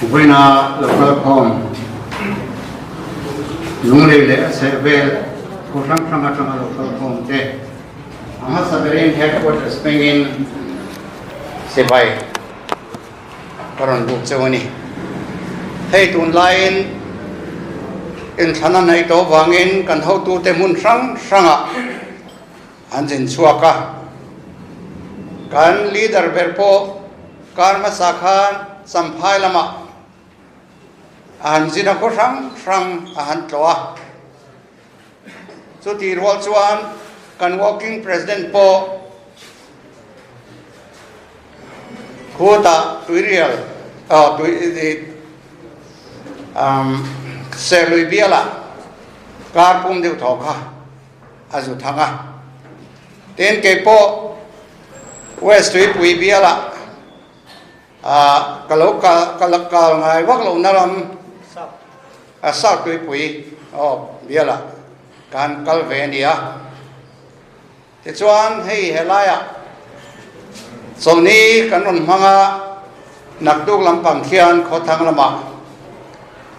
Vina Kalphung Nungli le Sept Kurang Kalphung te Ama Saberin headquarters pengin Sepai Karon buk cewani Hei tun lain in thana nai to vangin kan ho tu te mun sanga anjin chuaka kan leader berpo karma sakhan samphai lama anjina ko sang ahan tloa chu ti rol chuan kan working president po khuta tuirial se lui biala kar pum deuh thaw kha azu thanga ten ke po west tui pui biala kalakal ngai wak lo naram south tui pui biala kan kalvenia te chuan hei helaya somni kanon manga nakduk lampang khian khothang lama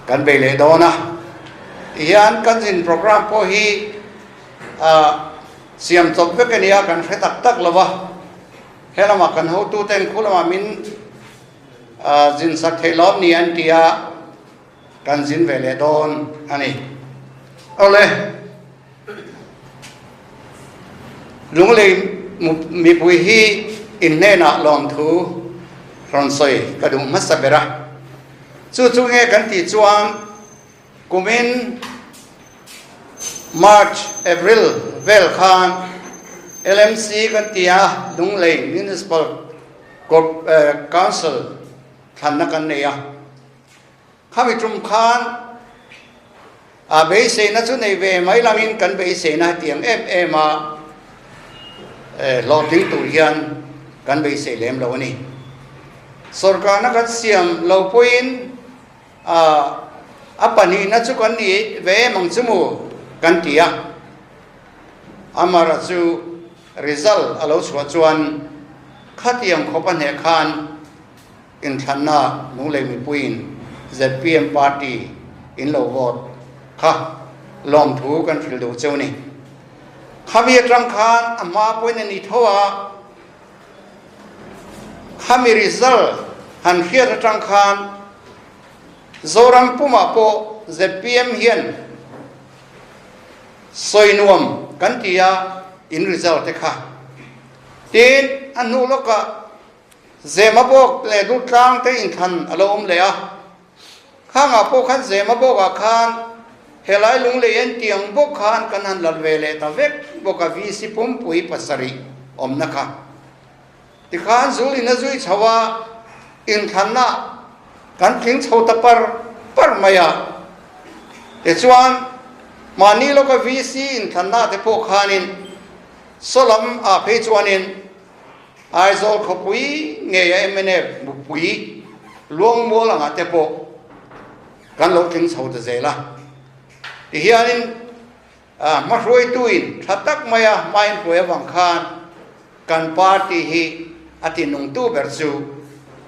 kan bele dona hian kan jin program po hi siam chop vekania kan hretak tak lawa helama kan ho tu ten khulama min jin sak theilo ni an tia kan jin vele don ani ole lungle mi pui hi in nena lom thu ron soi kadung masabera chu nge kan ti chuan kumin March April vel khan LMC kan tia lunglei municipal council thanna kan neya khami trum khan a be se na chu nei ve mai lamin kan be se na tiang em a lo ting tu hian kan be se lem lo ni sarkar na kan siam lo point apani na chu kan ni ve mang chumu kan tia amara chu result alo chwa chuan khatiam khopan he khan in thanna nunglei mi puin ZPM party in lo vote kha lom thu kan fil do cheu ni khami atram khan ama point ni thowa khami result han khiat atram khan zoram puma po ZPM hian soinuam kan tia in result te kha tin anu loka zemabok le du tlang te in than alom le a khanga po khan zemabok a khan helai lung le en tiang bok khan kan han lalwe le ta vek boka vi si pum pui pasari om na kha ti khan zuli na zui chawa in thanna kan thing chho ta par maya te chuan mani lo ka vc in thanna te po khanin solam a phe chuanin aizol khopui nge ya mne bupui luang mo la ngate po kan lo thing chho ta zela ti hianin ma roi tuin thatak maya main poe wang khan kan party hi ati nung tu berchu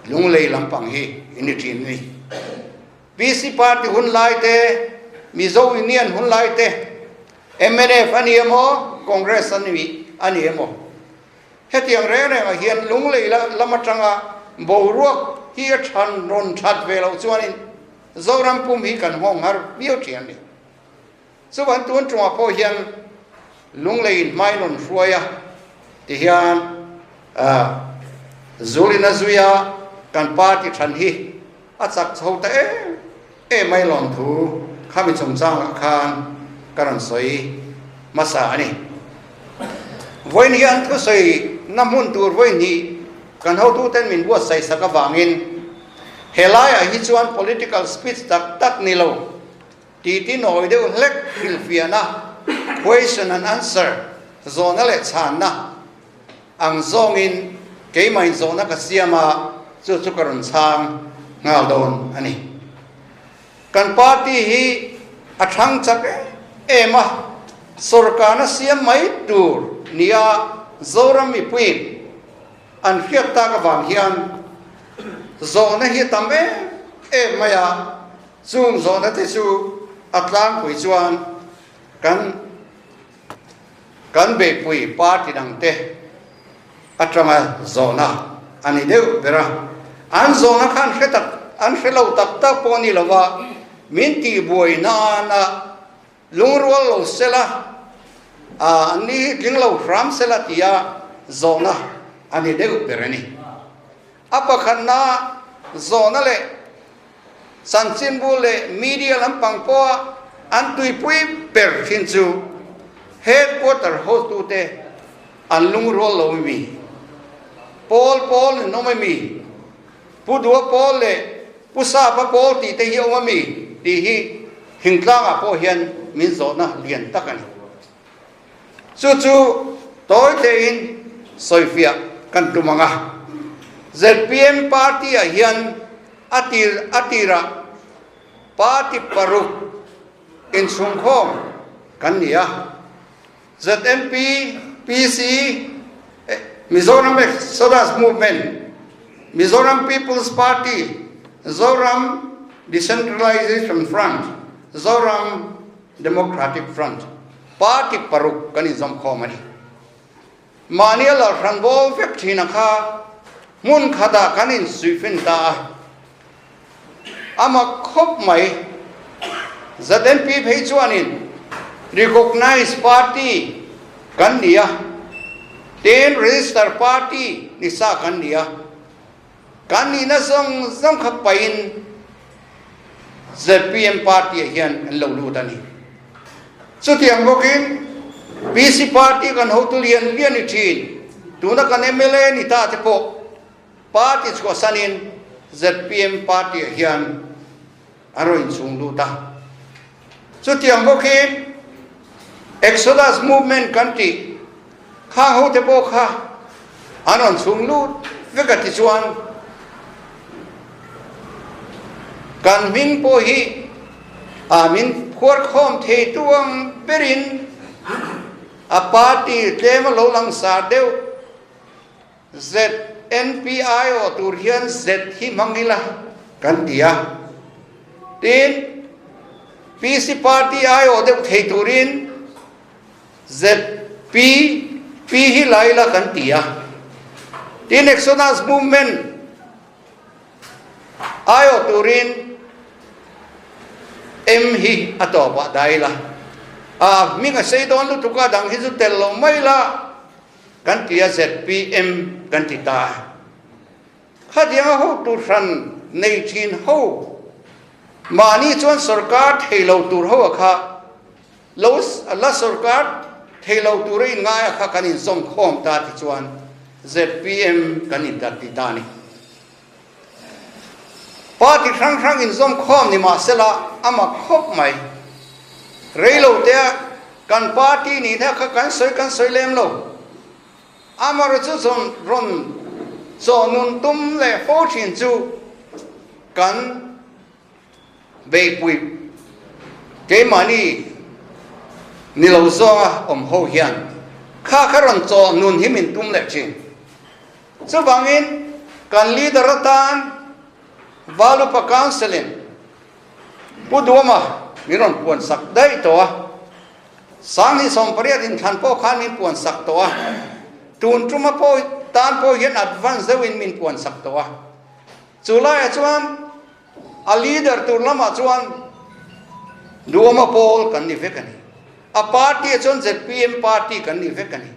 lunglei lampang hi initrin ni BC party hun lai te mizo union hun lai te MNF ani emo congress ani emo hetiang re hian lunglei lamatanga boruak hi than ron that velo chuanin zoram pum hi kan hong har bio thian ni chuan tun chunga po hian lunglei mai non hruaya ti hian zulina zuya kan party than hi achak chho ta e mai lon thu khami chungchang khan karan soi masa ani voin hian thu soi namun tur voin ni kan ho tu ten min bu sai saka wangin helai a hi chuan political speech tak ni lo ti noi deuh hlek hriatthiamna question and answer zona le chan na ang zongin keimai zona ka siama chu karon chang ngal don ani kan party hi athang chak ema sarkar na siam mai tur nia zoram mi puin an khiat ta ka wang hian zo na hi tambe maya chung zo na te chu atlang pui chuan kan be pui party dang te atranga zo na ani deuh bera an zo na khan hretak an hrelo tak tak poni lova min ti buai na lungrol lo sela ani linglo ram sela tia zo na ani deuh berani apa khanna zo na le sanchin bu le media lampang po an tui pui per thin chu headquarter host tu te an lungrol lo mi Paul no mi pudua Paul le pusa pa Paul ti te hiu mi ti hi hingtlang po hian min zo na lian takani chu toy te in soifia kan tumanga ZPM party a hian atira party paruk in Chhung kan nia ZMP PC Mizoram Exodus Movement, Mizoram People's Party, Zoram Decentralization Front, Zoram Democratic Front, Party Paruk Kanizam Komani. Maniala Ranbol Vectinaka, Mun Kada Kanin Sufinta, Ama Kop Mai, ZMP Pechuanin, recognized party, Kandia. Ten register party nisa kandia kani na zong khapain ZPM party hian an lo lu tani chutiang bokin PC party kan hotulian lian ni thin tuna kan MLA ni ta te po party ko sanin ZPM party hian aroin chung lu ta chutiang bokin Exodus movement kanti kha ho te po kha anon chung lu vekati chuan kan min po hi min khwar khom the tuang perin a party tlema lo lang sa deuh ZNPI o turhian Z hi mangila kan dia tin PC party ai o deuh thei turin ZP Pihi laila kantia. Tin Exodus movement ayo turin hi atoba daila. Minga seidon lu tuka dang hizu tello maila kantia ZPM kantita. Khadiang ho turan nei thin ho. Mani chuan sarkar theilo tur ho kha. Los Allah sarkar theilo turin nga kha kanin som khom ta ti chuan ZPM kanin ta ti tani party thang in som khom ni ma sela ama khop mai reilo te kan party ni tha kha kan soi lem lo amar chu som ron so nun tum le fo thin chu kan be pui ke mani ni lo zonga ho hian kha ron cho nun himin tum le chin chu vangin kan leader tan valu pa counseling pudoma miron puan sak dai to sang hi som pariat in than po khan min puan sak to tun truma po tan po hian advance dewin min puan sak to chulai chuan a leader tur lama chuan duoma pol kan ni vekani a party chon ZPM party kan ni vekani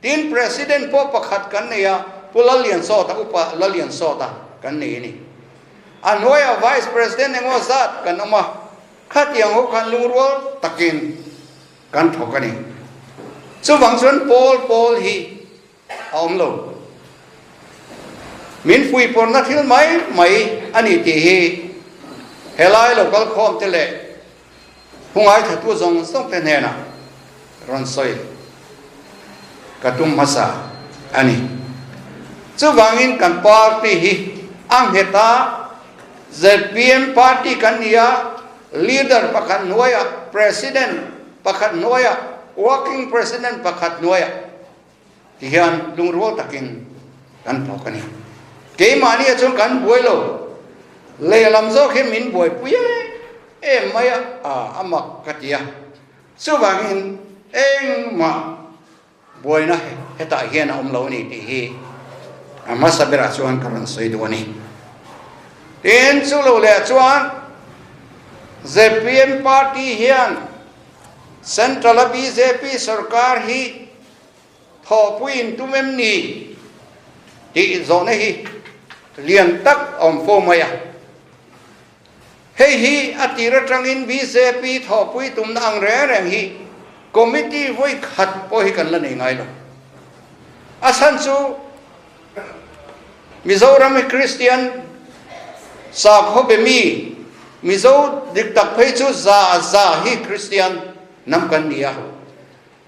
tin president po pakhat kan ne ya pulalian so ta upa lalian so ta kan ne ni anoya vice president ngo zat kan ama khatiang ho kan lungrol takin kan thokani chu wangchon pol hi aumlo min fui por na thil mai ani ti hi helai local khom tele hungai thatu zong song te ne na ron soi katum masa ani chu wangin kan party hi ang heta ZPM party kan nia leader pakhat noya president pakhat noya working president pakhat noya tihan lungrol takin kan thokani ke mani achon kan boilo le lam zo khi min buai puye em mai amak katia su vangin eng ma buai na heta hian lo ni ti hi ama sabira chuan karan soi du ni tin chu lo le chuan ZPM party hian central BJP sarkar hi thopuin tumem ni ti zone hi lian tak om fo maya hei hi atira trangin BJP thopui tum ang re reng hi committee voi khat po hi kan la nei ngai lo asan chu Mizoram Christian sa kho be mi Mizo dik tak phei chu za hi Christian nam kan nia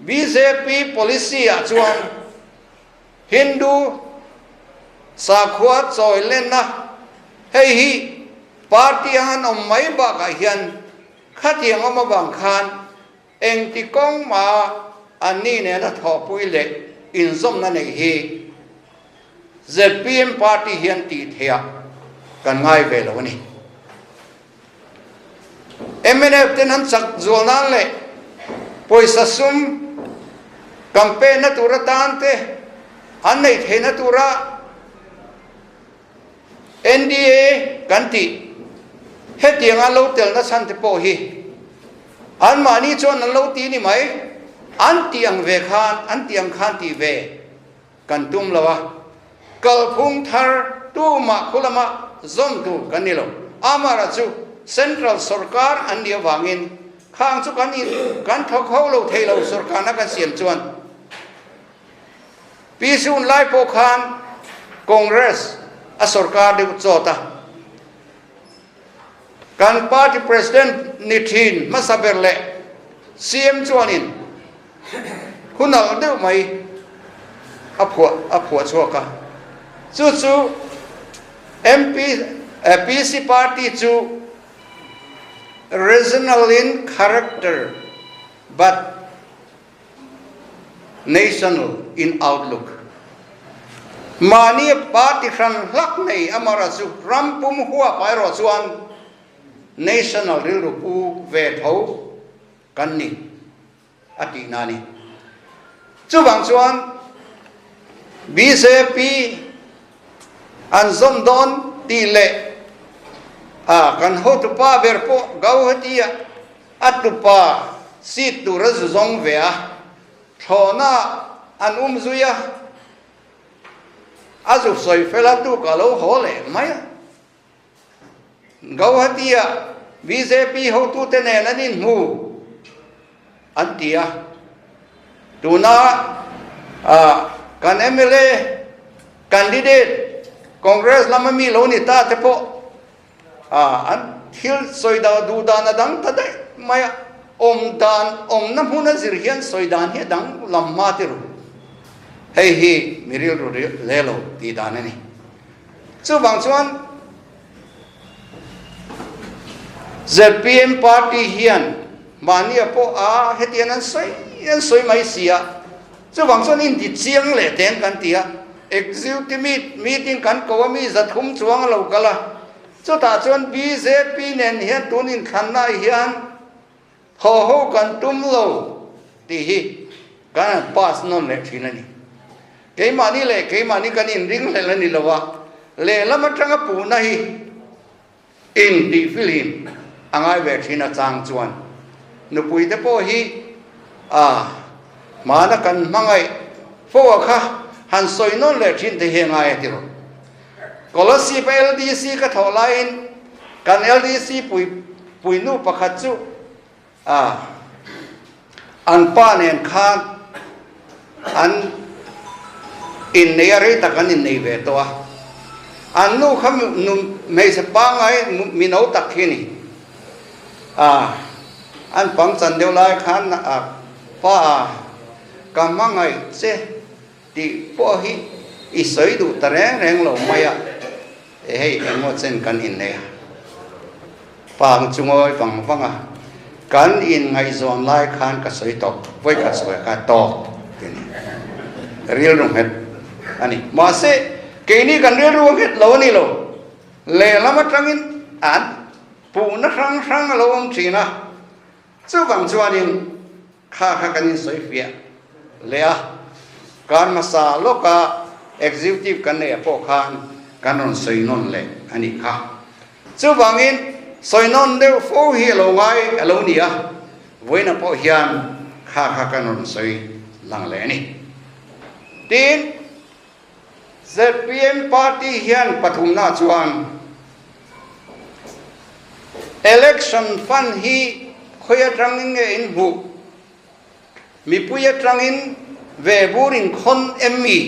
BJP policy a chuan Hindu sa khuat choi len na hei hi party han om mai ba ka hian khatiang ama bang khan eng ti kong ma ani ne na thopui le in zom na nei hi ZPM party hian ti thea kan ngai ve lo ni MNF ten han sak zolnan le poisa sum campaign na turatante an nei the na tura NDA kanti hetiang alo tel na san te po hi an mani chon an lo ti ni mai an tiang ve khan an tiang khan ti ve kan tum lawa Kalphung thar tu ma khulama zom tu kanilo amara chu central sarkar an dia vangin khang chu kan in kan thok ho lo theilo sarkar na kan siam chuan pisun lai po khan congress a sarkar de chota kan party president nithin masaberle CM chuanin hunal deuh mai apua choka chu PC party chu regional in character but national in outlook mani party khan lak nei amara chu rampum huwa pairo chuan national ril pu ve tho kan ni ati nani chu bang chuan BJP an zom don ti le kan ho tu pa ber po gau hatia atupa sit tu razu zong ve a thona an zuya azu soi fela tu kalo hole maya gau hatia BJP ho tu te ne lanin mu antia tuna kan MLA candidate Congress lama mi lo ni ta te po an thil soida du dan adang ta dai maya om na huna zirhian soidan he dang lamma te ru hei hi miril ru lelo ti dan ni chu bang chuan ZPM party hian mania po hetian an soi mai sia chu bang chuan in ti chiang le ten kan tia executive meeting kan ko mi zathum chuang lo kala chu ta chuan BJP nen hian tunin khanna hian ho kan tum lo ti hi kan pass non le thinani ke mani kan in ring le ni lowa le lama tanga pu na hi in di film angai ve thina chang chuan nu pui te po hi mana kan mangai fo kha han soi non le thin te he ngai ti ro kolosi pe LDC ka tholain kan LDC pui nu pakhat chu an pa nen khan an in nei re ta kan in nei ve to an nu kham nu mei se pa ngai mi no tak khini an pang chan deu lai khan pa kamangai che ti po hi isoi du tare reng lo maya hei emo chen kan in ne pang chungoi pang wanga kan in ngai zon lai khan ka soi tok voi ka soi ka to real rung het ani ma se ke ni kan real rung het lo ni lo le lama tangin an pu na sang alo om china chu wang chuan in kha kan in soi fia lea kan masa loka executive kan ne po khan kanon soi non le ani kha chu wangin soi non de fo hi lo ngai alo nia voina po hian kha kanon soi lang le ni tin ZPM party hian pathum na chuan election fund hi khoya trangin nge in bu mi puya trangin ve burin khon emmi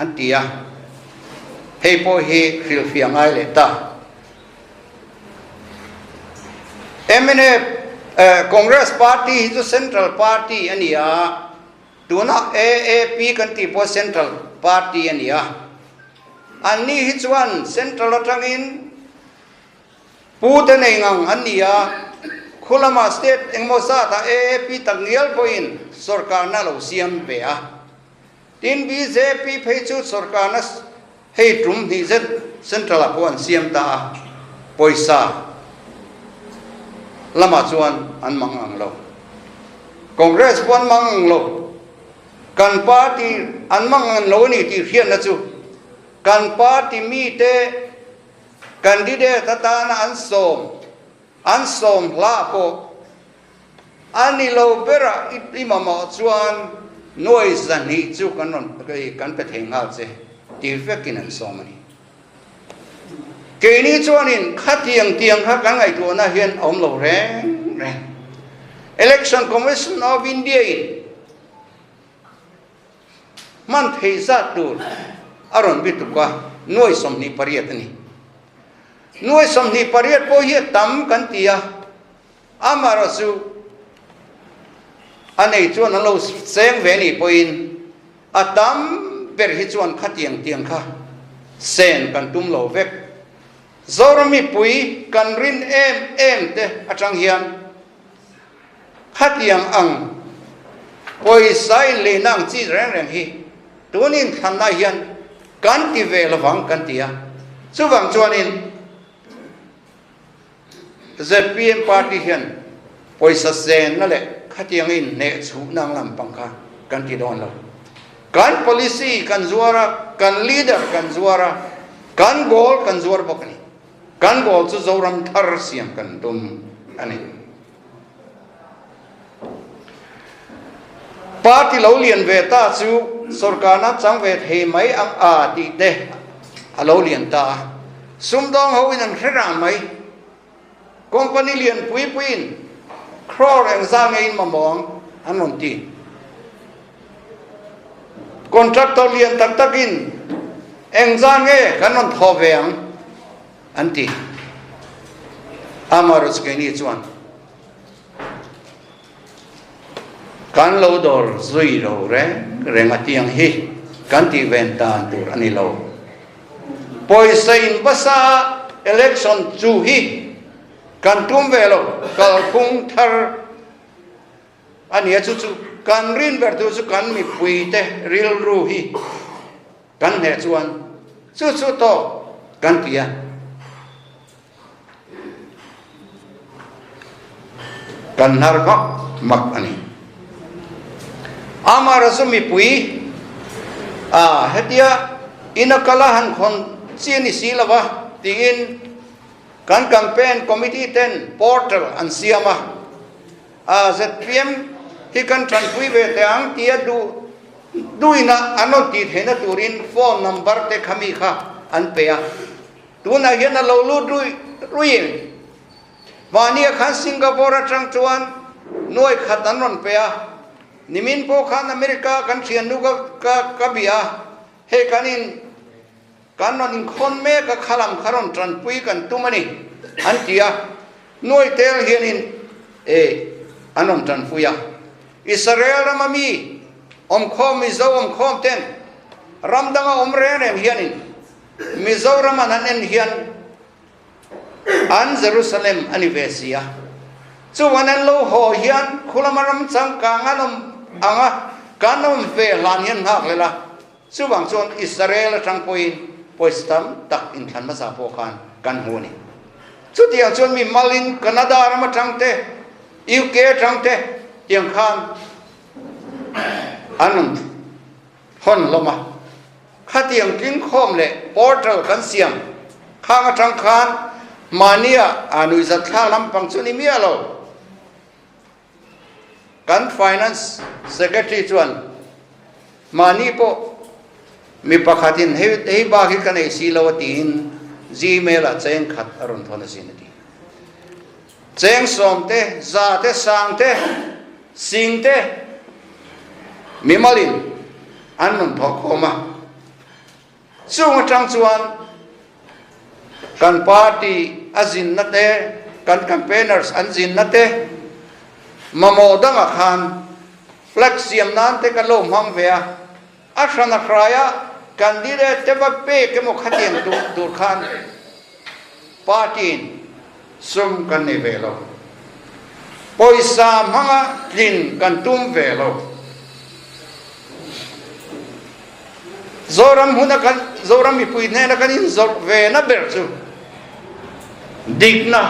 antia hei po hi khil fiangai le ta emene Congress party hi chu central party ania tuna AAP kan ti po central party ania ani hi chuan central atangin puta nei ngang ania khulama state engmosa ta AAP tangial point sarkar na lo siam pe a tin BJP phei chu sarkar na hei trum ni zet central apon siam ta poisa lama chuan an mangang lo Congress pon mangang lo kan party an mangang lo ni ti hian na chu kan party mi te candidate ta na an som la po ani lo bera imama chuan noise an hi chu kanon kan pe thenga che ti fekin an somani ke ni chuan in khatiang tiang kha kan ngai tu na hian om lo re election commission of India in man theisa tu aron bitukwa noi somni pariat ni noi somni pariat po hi tam kan tia amarasu anei chuan lo seng ve ni poin atam ber hi chuan khatiang tiang kha sen kan tum lo vek zormi pui kan rin em te atang hian khatiang ang poi sai le nang chi reng hi tunin thanna hian kan ti ve lawang kan tia chuwang chuanin ZPM party hian poisa sen na le khatiang in ne chu nang lam pangkha kan ti don lo kan policy kan zuara kan leader kan zuara kan goal kan zuar bokani kan goal chu zoram thar siam kan dum ani party lo lian ve ta chu sarkar na chang ve the mai ang a ti te alo lian ta sumdong ho in an hram mai company lian puin crore ang zang in mamong anon ti contractor lian takin ang zang e kanon thoveng anti amaros ke ni chuan kan lo dor zui ro re rengatiang hi kan ti venta tur ani lo poisa in basa election chu hi kan tum velo Kalphung thar ani chu kan rin ber tu chu kan mi pui te ril ru hi kan he chuan chu to kan tia kan har mak ani amara sumi pui hetia inakalahan khon chini silawa tingin kan campaign committee ten portal an siama ZPM hi kan tran pui ve te ang tia duina anon ti thena turin phone number te khami kha an pe a tuna hian lo lu ruin wani khan Singapore atang chuan noi khatan ron pe a nimin po khan America kan thian nu ka bia he kanin kanon in khon me ka khalam kharon tran pui kan tumani an tia noi tel hianin anon tran puya Israel ramami khom mizo khom ten ramdanga omre nem hianin mizoram anan hian an Jerusalem anivesia chu wanan lo ho hian khulamaram chang ka nganom anga kanom ve lan hian hak lela chu wang chon Israel tang poin poistam tak in than ma sa po khan กันหูนี่สุดที่อย่างชวนมีมาลินแคนาดามาจังเตยูเคจังเตเตียงคานอันนั้นฮอนลงมาข้าเตียงกินข้อมเลยพอร์ตัลกันเสียงข้างจังคานมาเนียอนุสัตข้าลำปังสุนิมีอะไรกัน finance secretary ชวนมานีโปมีประคตินให้บากิกันไอซีลาวตีนGmail เจงขัดอรุณทนสินดีเจงสมเตซาเตสังเตสิงเตมิมาลินอันนั้นทอกเข้ามาช่วงจังชวนกันปาร์ตี้อันจินนัดเตกันแคมเปญเนอร์อันจินนัดเตมาโมดังอาคารเฟล็กเซียมนั้นเตกันลมหังเวียอัชนาครายะกันดีเดเทวเป้เกมขัดยังดูดขันปาร์ตี้ซุ่มกันในเวลาปอยสามหังลินกันตุ้มเวลาzoram huna kan zoram mi pui ne na kan in zor ve na ber chu digna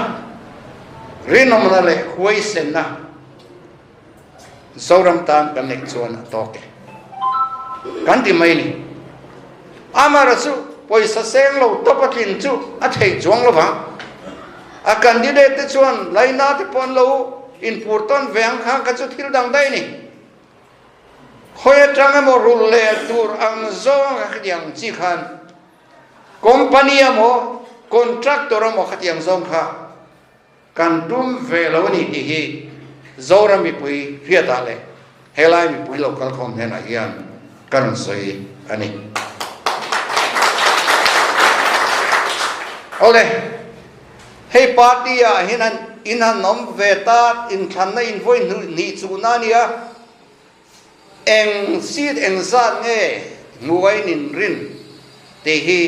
rinom na le huai sen na zoram tan kan nek chuan to ke kan ti mai ni amara chu poisa seng lo to patin chu a thei chuang lo ba a candidate te chuan laina te pon lo in purton veng kha ka chu thil dang dai ni khoi tang mo rul le tur ang zo khdiang chi khan company mo contractor mo khtiang zong kha kan tum velo ni ti hi zora mi pui phia ta le helai mi pui local khom he na hian kan soi ani ole hey party a hinan inan nom veta in than na in voi ni chu na nia eng sit eng zat nge nguai nin rin te hi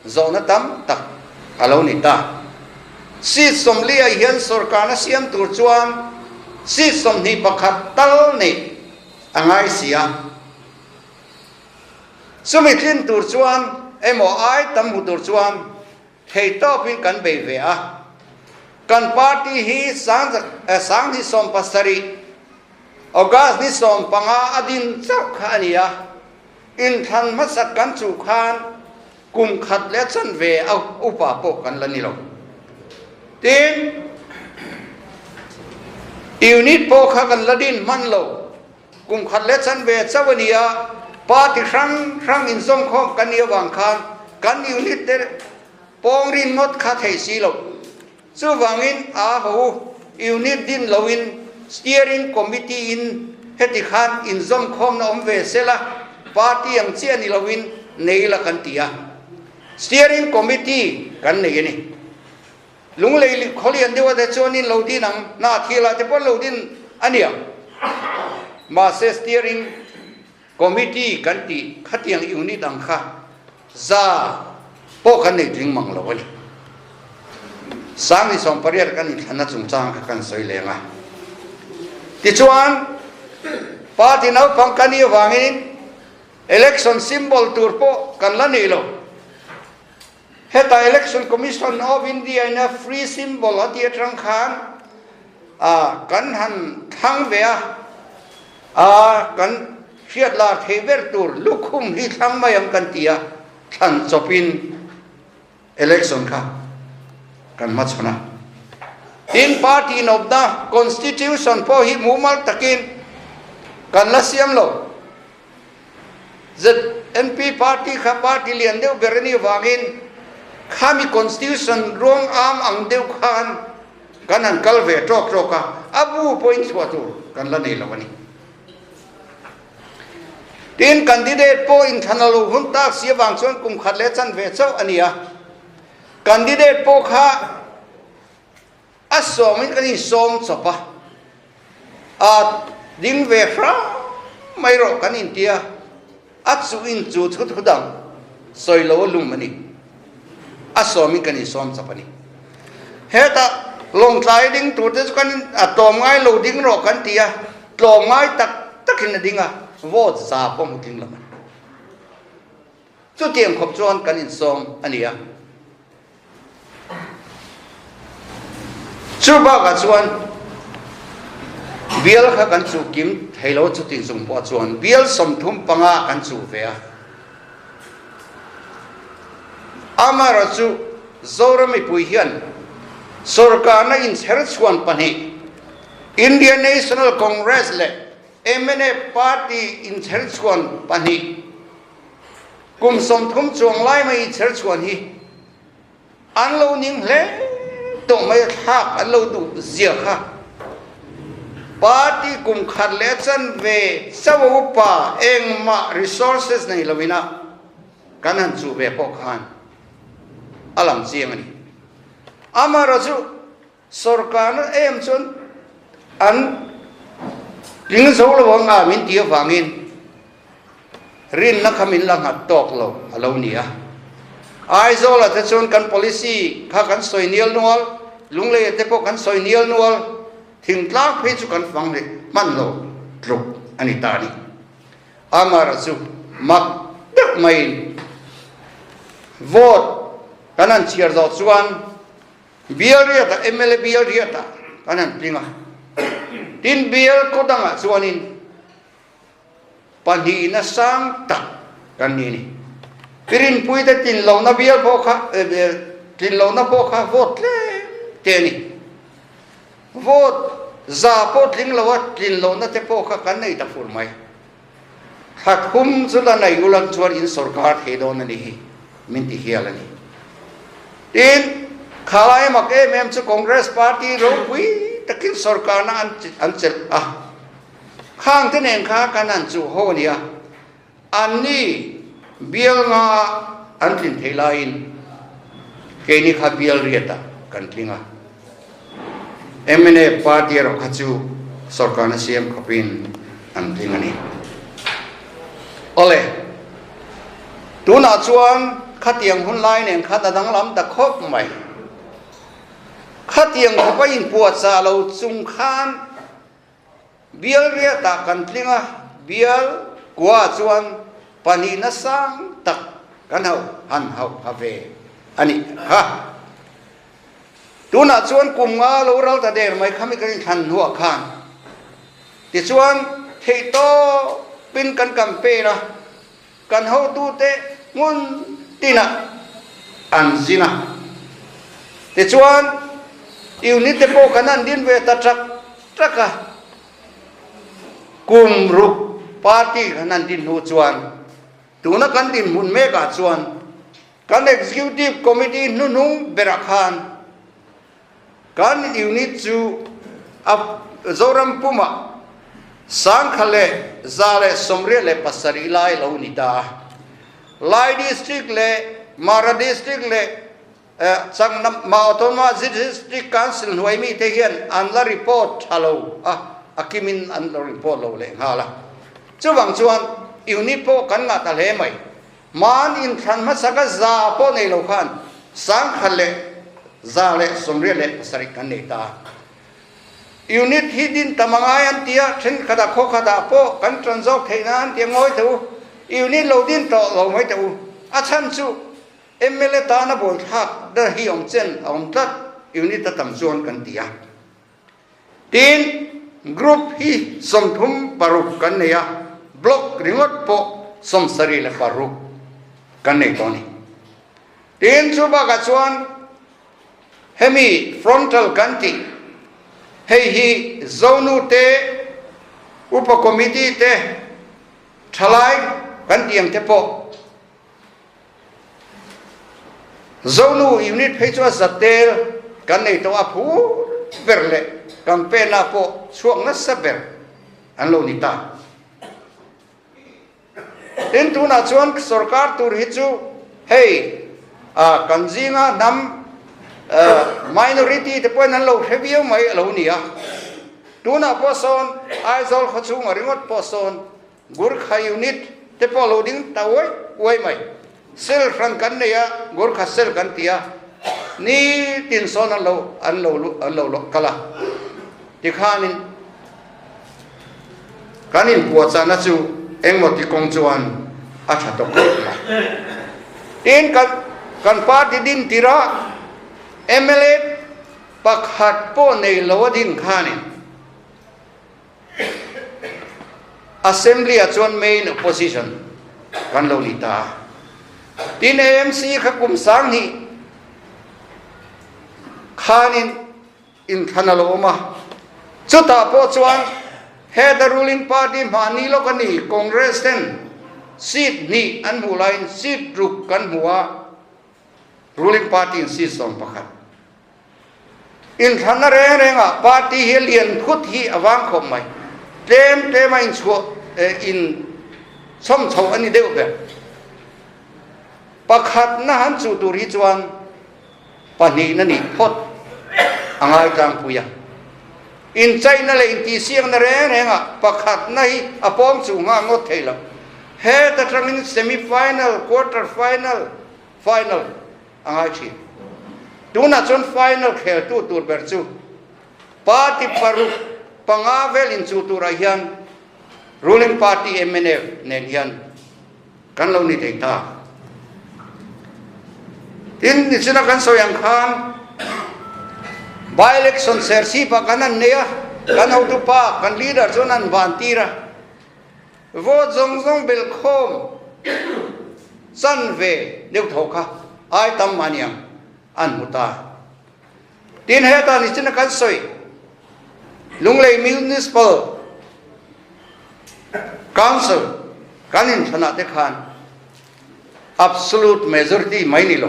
zona tam tak alo ni ta sit som li a hian sarkar na siam tur chuan sit som ni pakhat tal ni angai sia sumi thin tur chuan emo ai tam hu tur chuan thei to pin kan be ve a kan party hi sang hi som pasari August ni som panga adin chak khania in than masak kan chu khan kum khat le chan ve au upa po kan lani lo tin unit po kha kan ladin man lo kum khat le chan ve chawania party rang in som khom kan ni wang khan kan unit te pong rin ngot kha thei si lo chu wangin a ho unit din loin steering committee in heti khan in zom khom na omve sela party ang chia ni lawin nei la kan tia steering committee kan nei ni lung lei li kholi an dewa de chonin lodi nang na thila te pon lodin ania ma se steering committee kan ti khatiang unit ang kha za po kan nei ding mang lawali sang ni som pariar kan ni thana chung chang kan soi lenga ti chuan party nau pangkani wangin election symbol turpo kan la nei lo heta election commission of India na free symbol ati atang khan kan han thang vea kan fiat la theber tur lukhum hi thang mayam kan tia than chopin election kha kan machona in party of the constitution po hi mumal takin kan la siam lo ZNP party kha party lian deu berani wangin khami constitution rong am ang deu khan kan an kalve tok ka abu point watu kan la nei lawani tin candidate po in thanalo hunta siawang chon kum khatle chan ve chau ania candidate po kha asom in kani som chopa ding ve fra mai ro kan in tia chu in chu thudang soilo lum mani asom in kani som chapani heta long tlai ding tu te kan atom ngai lo ding ro kan tia tlom ngai takin dinga vote za pom ding lam chu tiang khop chuan kan in som ania chu ba ka chuan bial kha kan chu kim theilo chu tin sung po chuan bial som thum panga kan chu ve a amara chu zorami pui hian sarkar na in her chuan pani Indian National Congress le MNA party in her chuan pani kum som thum chuang lai mai in her chuan hi an lo ning hle to mai thak an lo du zia kha party kum khat le chan ve sawu pa eng ma resources nei lovina kanan chu ve po khan alam chiang ani amara chu sarkar na em chon an ling zo lo wang min tia vangin rin na khamin lang hat tok lo alo nia ai zo la te chon kan policy kha kan soinial nual lungle te po kan soinial nual thing tlak phe chu kan fang le man lo truk ani ta ni amara chu mak dak mai vote kanan chiar zo chuan bial ria ta MLA bial ria ta kanan tinga tin bial ko danga chuanin pani na sang tak kan ni pirin pui ta tin lo na bial po kha tin lo na po kha vote le te ni vote za po tling lo wa tin lo na te po kha kan nei ta fur mai khat hum chu la nei ulang chuan in sarkar he don ani hi min ti hial ani tin khalai mak em chu Congress party ro pui takin sarkar na an chel a khang te nen kha kanan chu ho nia an ni bial nga an tin theilain ke ni kha bial riata kan tlinga MNA party ro khachu sarkar na CM khapin an tlinga ni ole tuna chuan khatiang hun lai nen kha dang lam ta khop mai khatiang khopa in puat sa lo chung khan bial ria ta kan tlinga bial kwa chuan pani na sang tak kan hau han hau have ani ha tuna chuan kum nga lo ral ta der mai khami kan than huwa khan ti chuan thei to pin kan kampe na kan hau tu te ngun tina an zina te chuan unit te po kanan din ve ta traka kum ruk party kanan din hu chuan tuna kan din mun me ka chuan kan executive committee nu berakhan kan unit chu ap zoram puma sang khale zale somre le pasari lai lo nita lai district le mara district le chang nam ma autonoma district council huai mi te hian an la report halo akimin an la report lo le hala chuwang chuan unit po kan nga ta le mai man in than ma saka za po nei lo khan sang khale za le somre le pasari kan neta unit hidin tamangayan tia thin kada kho kada po kan transact theinan ti ngoi tu unit lo din to lo mai tu achan chu MLA ta na bol thak da hi om chen om tat unit ta tam chuan kan tia tin group hi som thum paruk kan neya block ringot po som sari le paruk kan nei to ni tin chu ba ka chuan hemi frontal kanti hei hi zonu te upa committee te thalai kan tiang te po zonu unit phei chwa zatel kan nei to a phu verle campaign na po chuang na saber an lo ni ta tin tu na chuan sarkar tur hi chu hei kanjinga nam minority te pon an lo review mai lo nia tuna poson aizol khachung ringot poson gurkha unit te po loading tawai wai mai sel fran kan neya gurkha sel kan tia ni tin son an lo kala ti khanin kanin puacha na chu engmoti kongchuan a tha to ma tin kan party din tira MLA pakhat po nei lo din khanin assembly a chuan main opposition kan lo ni ta tin AMC kha kum sang ni khanin in thanalo ma chuta po chuan he the ruling party mani lo kan ni congress ten seat ni an mulain seat ruk kan muwa ruling party in seat som pakhat in thana renga party hi lian khut hi awang khom mai tem in chu in som chho ani deuh be pakhat na han chu tur hi chuan pani na ni phot angai tang puya in China le in ti siang na renga pakhat na hi apom chu nga ngot theilo he the training semi final quarter final final angai chi tuna chon final khel tu tur ber chu party paru pangavel in chu tur hian ruling party MNF nen hian kan lo ni te ta in ni china kan soyang khan by election sersi pa kanan neya kan ho tu pa kan leader chonan bantira vote zong bel khom san ve neu thoka ai tam maniang an muta tin heta ni china kan soi lunglei municipal council kanin thana te khan absolute majority maini lo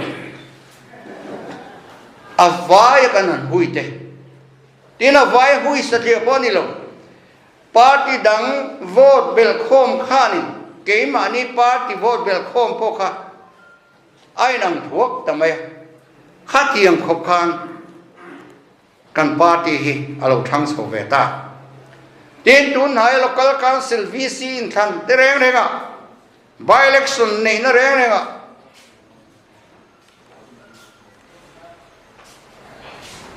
avai kanan huite tin avai hui sathe poni lo party dang vote bel khom khanin ke mani party vote bel khom po kha ai nang thuak tamai khatiang khop khan kan party hi alo thang so ve ta tin tun hai local council VC in than tereng renga by election nei na reng renga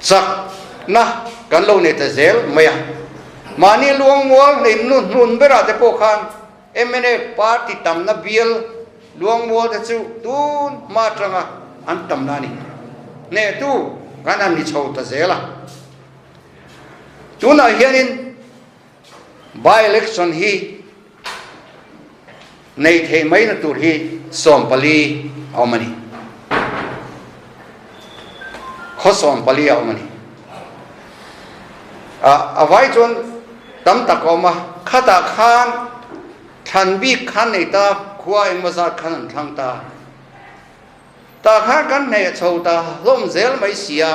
sak na kan lo ne ta zel maya mani luang wal nei nun bera te po khan MNA party tam na bial luang wal te chu tun ma tranga an tam na ni ne tu kan an ni chho ta zela tuna hianin by election hi nei the mai na tur hi som pali aumani khosom pali aumani avai chon tam takoma khata khan than bi khan nei ta khuwa eng maza khan thang ta ta kha kan nei chho ta lom zel mai sia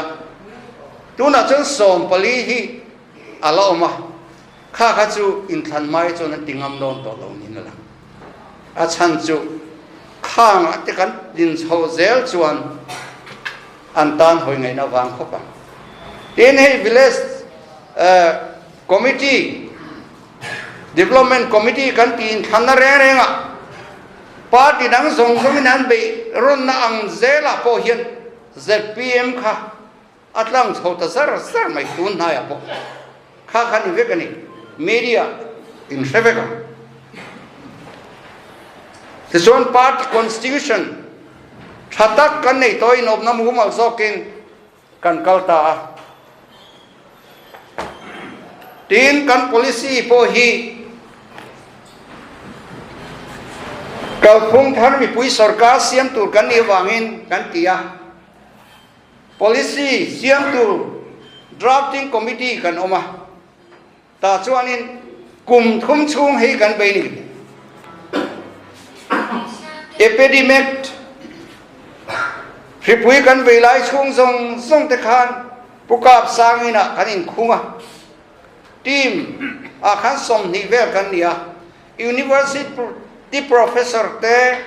tuna chon som pali hi ala oma kha chu in than mai chon tingam don to lo ni na la a chan chu khang ate kan din chho zel chuan an tan hoi ngai na wang khopa tin he village committee development committee kan tin thana renga party dang zong nan be ron na ang zela po hian ZPM kha atlang chho ta sar mai tun na ya po kha ni ve kani media in Sheveka. This one part constitution. Chatak kan nei toy nob nam humal zokin kan kalta. Tin kan policy po hi Kalphung thar mi pui sarkar siam tur kan ni wangin kan tia. Policy siam tur drafting committee kan oma. Ta chuanin kum thum chung hei kan bei ni epidemic ripui kan bei lai chung zong te khan pukap sangina kanin khunga team a khan som ni vel kan nia university professor te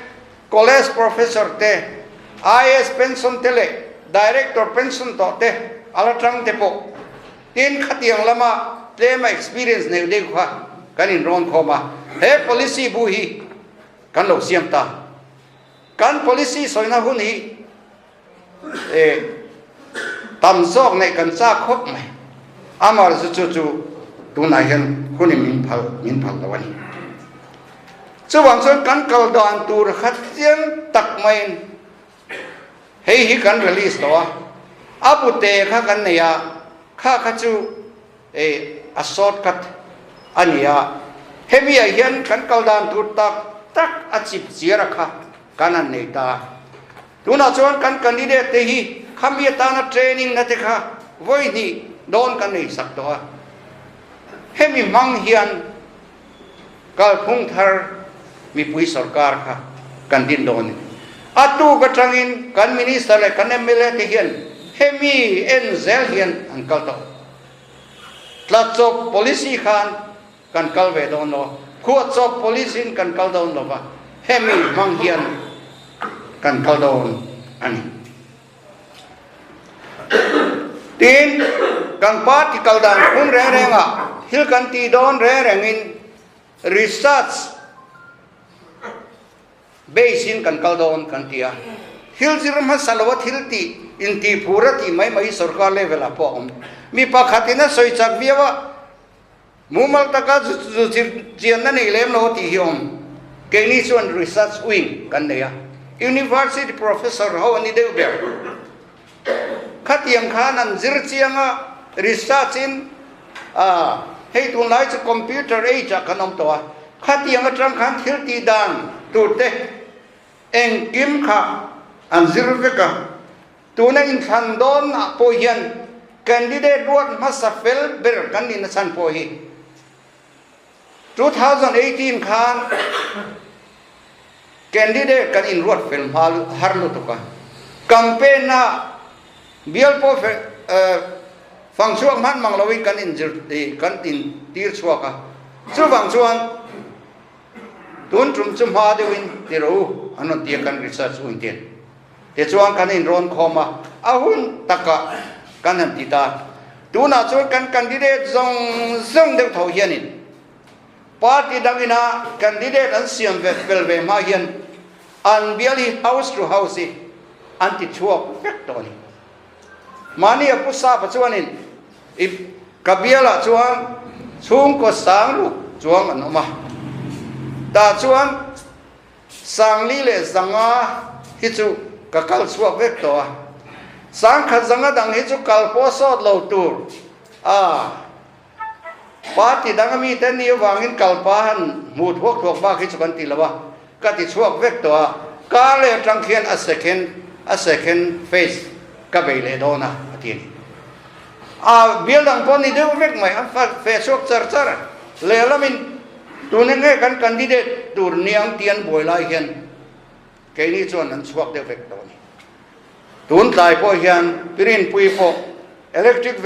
college professor te IS pension tele director pension to te alatrang te po tin khatiang lama tema experience ne de kha kanin ron khoma he policy bu hi kan lo siam ta kan policy soina hun hi tam zok nei kan cha khop mai amar chu tuna hian huni min phal lawani chuwang chon kan kal dan tur khat chiang tak mai hei hi kan release to abu te kha kan neya kha chu a shortcut ania hemi a hian kan kaldan tur tak a chip chira kha kanan nei ta tuna chuan kan candidate te hi khamia ta na training na te kha voi ni don kan nei sak to a hemi mang hian Kalphung thar mi pui sarkar kha kan din don atu ka tangin kan minister le kan MLA te hian hemi en zel hian an kal to tlacho policy khan kan kalve don lo khuacho policy kan kal don lo ba hemi mang hian kan kal don ani tin kan party kaldan khung re renga hil kan ti don re rengin research basin kan kaldon kan tia hil ziram ha salawat hil ti inti purati mai sarkar level apo mi pakhatina soichak viwa mumal taka zu jian na nei lem lo ti hiom keni chuan research wing kan neya university professor ho ani deuh ber khatiang khan an zir chianga research in hei tun lai chu computer age kanom to khatiang atang khan thil ti dan turte eng kim kha an zir veka tuna in than don na po hian candidate ruat masafel ber kan in san po hi 2018 khan candidate kan in ruat film harlu to ka campaign na bial po fangchuak man manglawi kan in zir kan in tir chuaka chu fangchuan tun chum ha de win tiro anon tia kan research win ten te chuan kan in ron khoma ahun taka kan han tita tuna chu kan candidate zong de tho hianin party dangina candidate an siam ve ma hian an biali house to house anti chuak factory mani apusa pa chuanin i kabiala chuan chung ko sang lu chuang anoma ta chuan sangli le zanga hi chu kakal suak vek to sang kha zanga dang hi chu kalpo sot lo tur party dangami ten ni wangin kalpahan mu thok ba khi chu kan ti lawa ka ti suak vek to ka le tangkhian a second phase ka beile dona atin bilang pon ni deuh vek mai fe sok char le lamin tunen nge kan candidate tur niang tian boi lai hian ke ni chon an suak de vek to ni tun tai po hian pirin pui po electric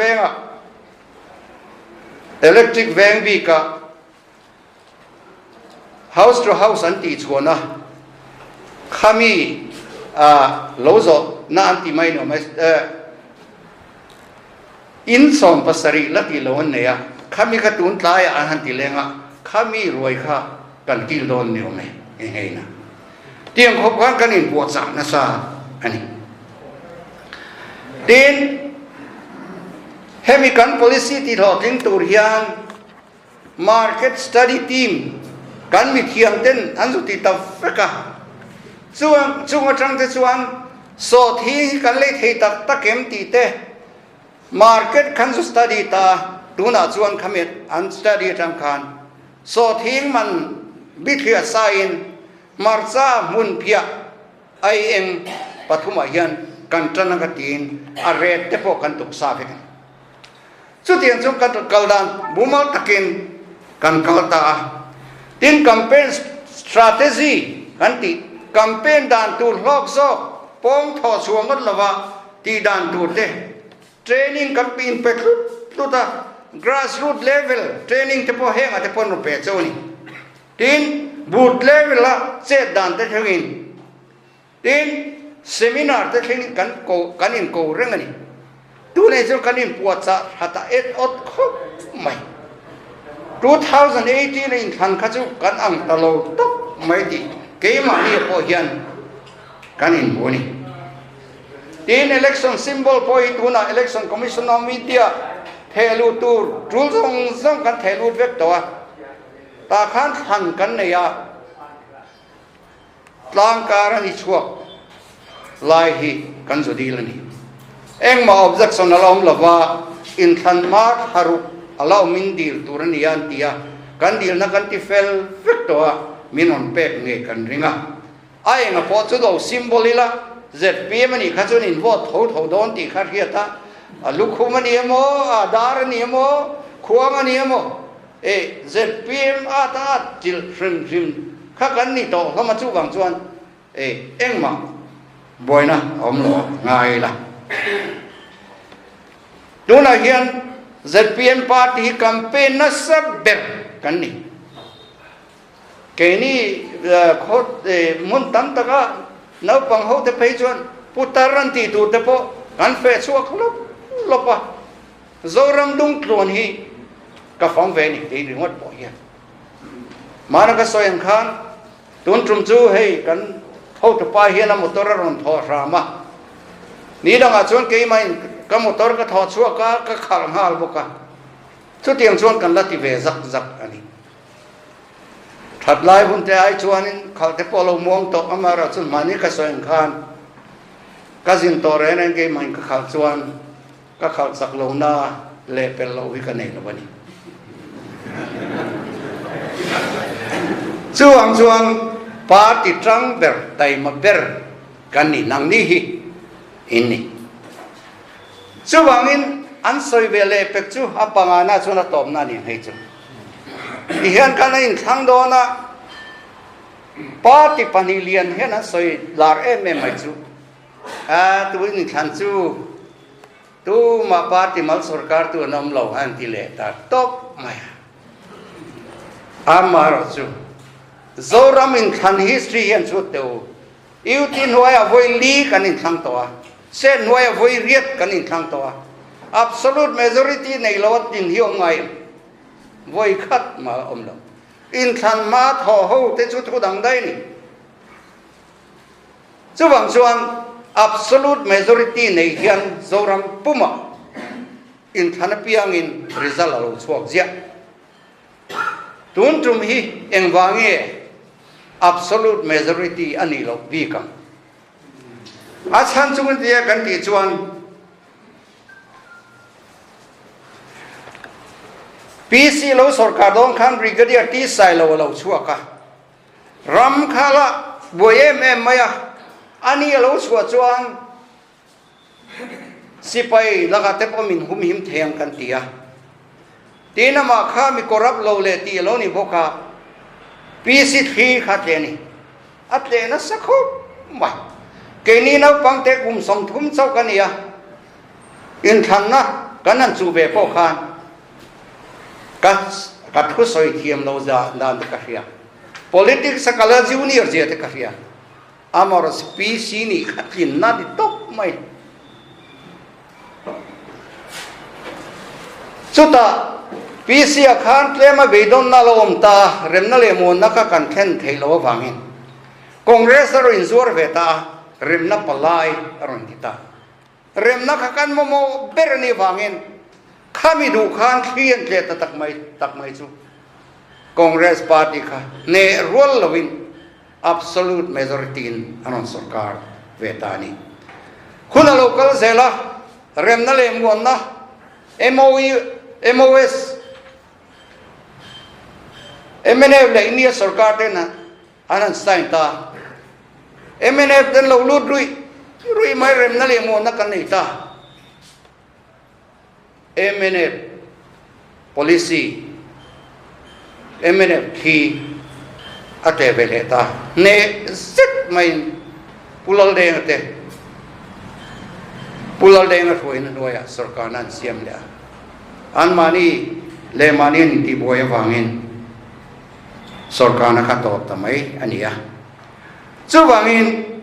veng bi ka house to house an ti chona khami lozo na anti mai no mai in som pasari laki lon ne ya khami ka tun tlai an han ti lenga khami roi kha kan kil don ne me heina tiang khop kan in po cha na sa ani tin hemi kan policy ti tho ting tur hian market study team kan mi thiang ten an zu ti ta feka chuang atang te chuan so thi kan le thei tak kem ti te market kan zu study ta tuna chuan khamet an study atang khan so thing man bithia sain marcha mun phia ai eng pathuma hian kan tana ka tin a red te po kan tuk sa ve chu tian chung kan kaldan bumal takin kan kalta tin campaign strategy kan ti campaign dan tu lok so pong tho chuangot lawa ti dan tu te training campaign pe tu ta grassroots level training te po henga te pon pe choni tin boot level la che dan te thengin tin seminar te thengin kan in ko rengani tu ne chu kan in puacha hata et ot khop mai 2018 in than kha chu kan ang talo tok mai ti ke ma ni po hian kan in boni tin election symbol po ituna election commission of media theilo tur rul zong kan theilo vek to ta khan han kan ne ya tlang karan i chuak lai hi kan zo dil ni eng ma objection alom lova in than ma haru allow min deal turanian tia kan deal na kan ti fel victor minon pek nge kan ringa ai nga po chu do symbolila ZPM ni khachun in vote tho don ti kha riata lukhu mani mo adar ni mo khuang ni mo e ZPM ata til rim kha kan ni to lama chu wang chuan e engma boina omlo ngai la tuna hian ZPM party campaign na sab ber kan ni ke ni khot mun tam taka nau pang ho te phei chuan putaran ti tu te po kan fe chuak lopa zoram dung tlon hi ka phong ve ni ti ringot po hian mana ka soyan khan tun trum chu hei kan ho te pa hian a motor ron tho rama ni danga chuan ke mai ka motor ka tho chuak ka khal hal boka chu tiang chuan kan la ti ve zak ani thật lai hun te ai chuan in khal te polo mong to amara chun mani ka soyan khan ka zin to re nen ke mai ka khal chuan ka khal sak lo na le pel lo hi ka nei lo bani chuang party trăng ber tai ma ber kan ni nang ni hi inni chuangin an soi vele pek chu apanga na chuna tom na ni hei chu hian kan in thang do na party panilian hian an soi lar em mai chu tu ni than chu tu ma party mal sarkar tu nam lo han ti le ta top mai amaro chu zoram in than history hian chu teu yêu tin huai avoi li kan in thang to sen huai avoi riat kan in thang to absolute majority nei lo tin hiom ngai voi khat ma om lo in than ma tho ho te chu thu dang dai ni chu wang chuan absolute majority nei hian zoram puma in than piang in result lo chuak zia tun tum hi engwange absolute majority ani lo vi kam a chan chung dia kan ti chuan PC lo sarkar dong khan brigadier ti sai lo chuaka ram khala buai maya ani lo chuan sipai laga te po min hum him theng kan tia tina ma kha mi korap lo le ti lo ni boka PC 3 kha te ni atle na sakho mai ke ni na pang te kum som thum chau kan ya in than na kanan chu be po khan ka thu soi thiam lo za dan ka ria politics sakala junior je te ka ria amor PC ni khatin na di top mai chuta PC akhan tlema beidon na lom ta remna le mon na ka kan then theilo wangin congress ro inzor veta remna palai aron kita remna ka kan mo berni wangin khami du khan khien tle ta tak mai chu congress party kha ne rol lovin absolute majority in anon sarkar vetani khuna local zela remna le mon na MOS MNF le India sarkar te na anan sign ta MNF den lo lut rui mai rem na le mo na kan nei ta MNF policy MNF ki ate vele ta ne sit mai pulal de te pulal de na foi na noya sarkar nan siam le an mani le mani ni ti boy wangin sarkar na kha top tamai ania chu wangin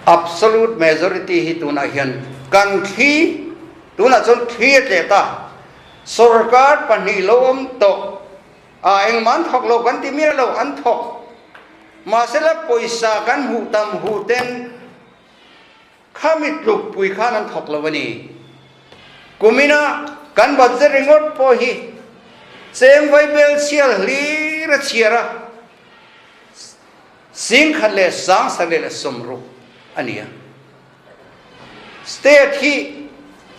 absolute majority hi tuna hian kan thi tuna chon thi te ta sarkar pani lom to eng man thok lo kan ti mir lo an thok ma sela poisa kan hu tam hu ten khamit luk pui khan an thok lo bani kumina kan budget ringot po hi sem vai bel sial hli ra chiara sing khale sang sale le somru ania state hi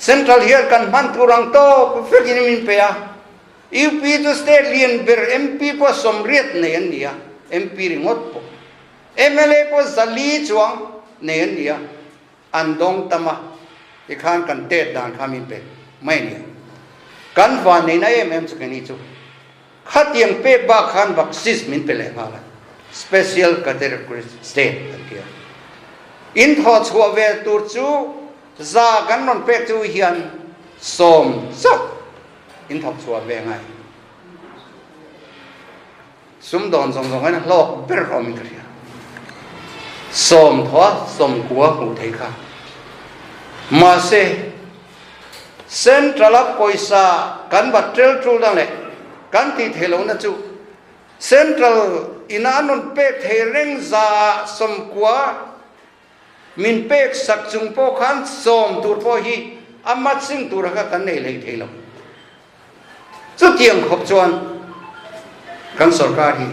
central here kan man turang to fekin min pe a UP to state lian ber MP po somriat ne an nia MP ringot po MLA po zali chuang ne an nia andong tama ikhan kan te dan khamin pe mai nia kan van ne na chu kani chu khatiang pe ba khan baksis min pe le hala special category state an kia in tho chua ve tur chu za kan non pe chu hian som so in thọc chua về ngay sum don song song anh lo per rom in kia som thoa som của hữu thấy khác mà se central poisa kan bat trel tru dang le kan ti theilo na chu central ina non pe thereng za som kwa min pe sak chung po khan som tur po hi amat sing tur ka kan nei le theilo chu tiang khop chuan kan sarkar hi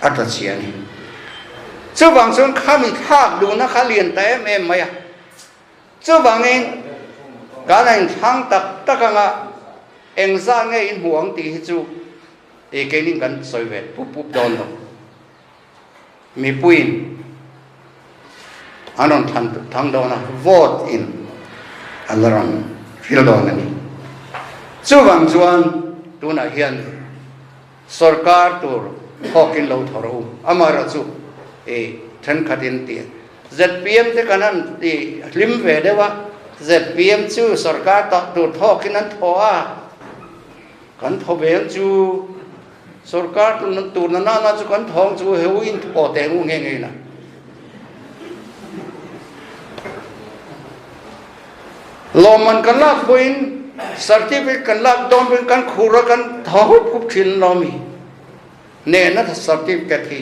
atra chiani chu wang chuan khami thak du na khalian ta em maya chu wangin kan anh thang tak takanga engza nge in huang ti hi chu e kenin kan soivet pup pup don lo mi puin anon thang dona vote in alaram fil don ani chu wang chuan tuna hian sarkar tur hokin lo thoro amara chu e than khatin ti ZPM te kanan ti lim ve dewa ZPM chu sarkar ta tur hokin an thoa kan thobel chu sarkar tu na na chu kan thong chu heuin po te ngu nge nge na loman kan lak puin certificate kan lak dom puin kan khura kan thau pup thin nomi ne na certificate hi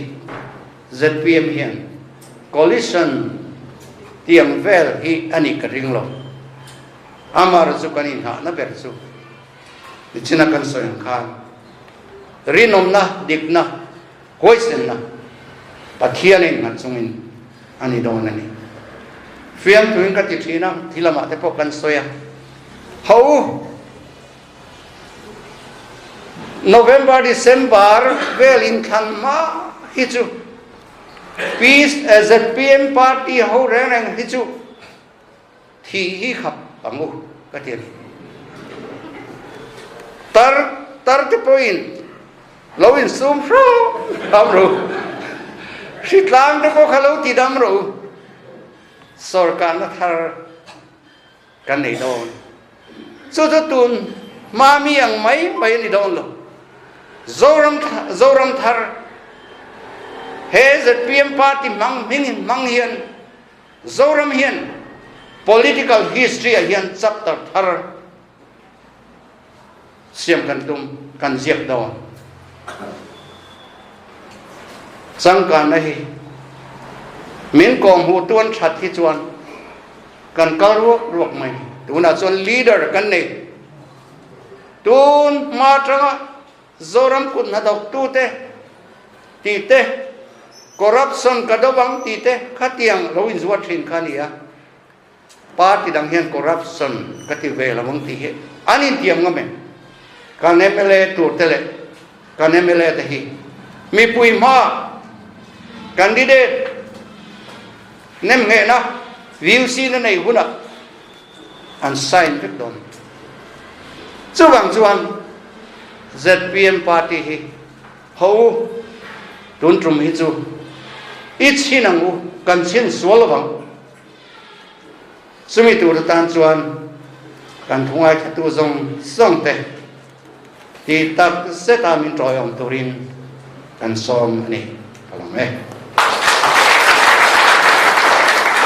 ZPM hian coalition tiang vel hi ani ka ring lo amar chu kan in ha na ber chu china kan soyang khan rinom na dikna question na pathianin ngat chungin ani don ani fiam tuin ka ti thina thilama te po kan soya how November December well in Khanma hichu peace as a PM party how rang hichu thi hi khap amu ka ti tar te point lowin sum fro amro shitlang te ko khalo ti dam ro sarkar na thar kan nei don so to tun mami ang mai ni don lo zoram thar he ZPM party mang hian zoram hian political history hian chapter thar siam kan tum kan ziak daw sangka nahi min kong hu tuan that hi chuan kan karu ruak mai tuna chuan leader kan nei tun ma tanga zoram kun na dok tu te ti te corruption kadawang ti te khatiang loin zuat thin khania party dang hian corruption kati vela mong ti he ani tiam ngame kan MLA tur tele kan MLA te hi mi pui ma candidate nem nge na VC na nei huna an sign vek don chuwang chuan ZPM party hi ho tun trum hi chu ichinang u kan chin swalwang sumi tur tan chuan kan thungai thatu zong song te ti tak seta min troyom turin kan som ni kalam